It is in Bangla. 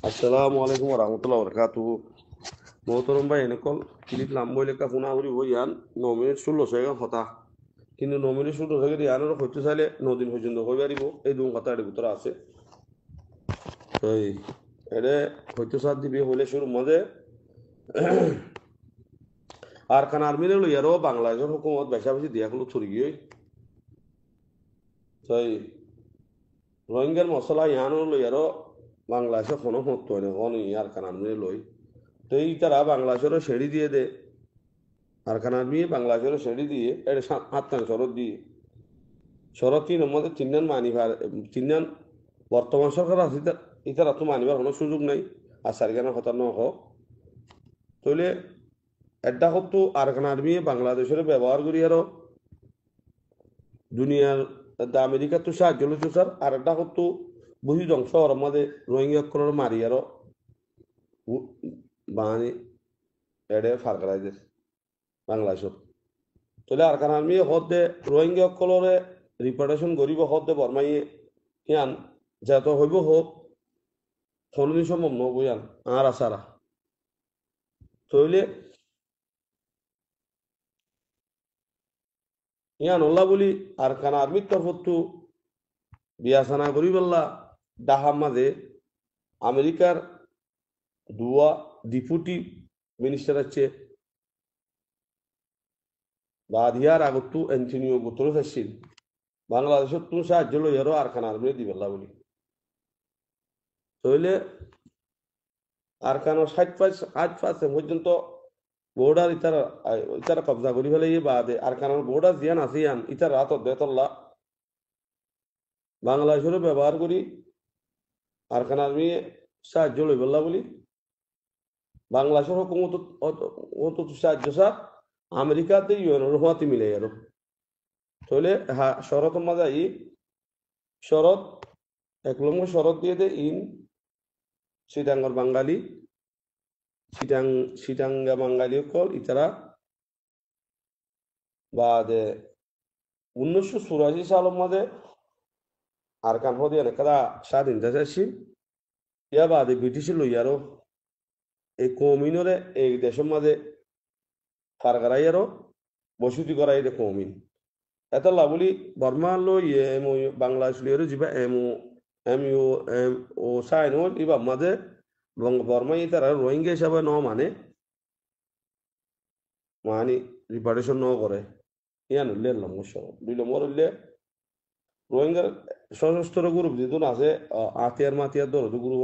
আসসালামু আলাইকুম রহমতুল্লাহ বরকাত মোহতরম ভাই এনেকল কিলিপ লাম বইলে কা ফোনা করি বই ইয়ান 9 মিনিট 16 কথা কিন্তু 9 মিনিট 16 ইয়ানোর হইতে চাইলে 9 দিন পর্যন্ত হয়ে পারিব এই দুই কথা এর ভিতরে আছে তো এরে হইতে সাথ দিবি হইলে শুরু মধ্যে আর খান আর্মিরে লইয়ারও বাংলাদেশের হুকুমত বেশা বেশি দিয়া গুলো ছড়ি গিয়ে তো রোহিঙ্গার মশলা ইয়ানোর লইয়ারও বাংলাদেশে কোনো মত হয় না কোন আর খান আর্মিরে লই তো এই তারা বাংলাদেশেরও সেড়ি দিয়ে দে আরকান আর্মি বাংলাদেশের সেড়ি দিয়ে এটা হাত্তান শরৎ দিয়ে শরৎ তিন মধ্যে তিনজন মানিবার তিনজন বর্তমান সরকার আছে ইতারা তো মানিবার কোনো সুযোগ নাই আর সারিগানা হতার ন হোক তাহলে এটা হতো আরকান আর্মি বাংলাদেশের ব্যবহার করি আরো দুনিয়ার আমেরিকা তো সাহায্য লইতো স্যার আর এটা হতো বহি ধ্বংস হওয়ার মধ্যে রোহিঙ্গা করার মারি আরো বাঙালি এড়ে ফার করাই দে বাংলাদেশ তাহলে আরকান আর্মি হদে রোহিঙ্গা সকলরে রিপার্টেশন করিব হদে বর্মাইয়ে হিয়ান যত হইব হোক কোনদিন সম্ভব নহব ইয়ান আর আসারা তইলে ইয়ান ওল্লা বলি আরকান আর্মির তরফতো বিয়াসানা করি বললা ডাহার মাঝে আমেরিকার দুয়া ডিপুটি মিনিস্টার আছে বা দিয়ার আগতো অ্যান্টনিও গুতরেস আসছিল বাংলাদেশের তো সাহায্য লইয়ারও আরকান আর্মি দিবেলা বলি তইলে আরকানোর 60% পর্যন্ত বর্ডার ইতারা কবজা করি ফেলে বাদে আর কারণ বর্ডার জিয়ান আছে ইয়ান ইতার রাত দেতল্লা বাংলাদেশেরও ব্যবহার করি আর কারণ আমি সাহায্য লই বললা বলি বাংলাদেশের হুকুমত অত সাহায্য স্যার আমেরিকাতে ইউএনের হওয়াতে মিলে আর তাহলে হ্যাঁ শরৎ মাঝে শরৎ 1 নম্বর শরৎ দিয়ে they in সিটাঙ্গর Bangali সিটাঙ্গা Bangali call ইতারা বাদে 1984 সালের মধ্যে আর কান হদি অনেকটা স্বাধীনতা চাইছি ইয়া বাদে ব্রিটিশ লইয়ারও এই কৌমিনরে এই দেশের মাঝে কারগারাই আরো বসতি করাই দে কৌমিন এত লাভলি বর্মা লই এম বাংলাদেশ লিয়ারও যাবা এম ইউ এম ও সাইন হল ইবা মাঝে বর্মাই তারা রোহিঙ্গা হিসাবে ন মানে রিপার্টেশন ন করে ইয়ান উল্লে 2 নম্বর উল্লে রোহিঙ্গার সশস্ত্র গ্রুপ যেহেতু আছে আতিয়ার মাতিয়ার দরদ গ্রুপ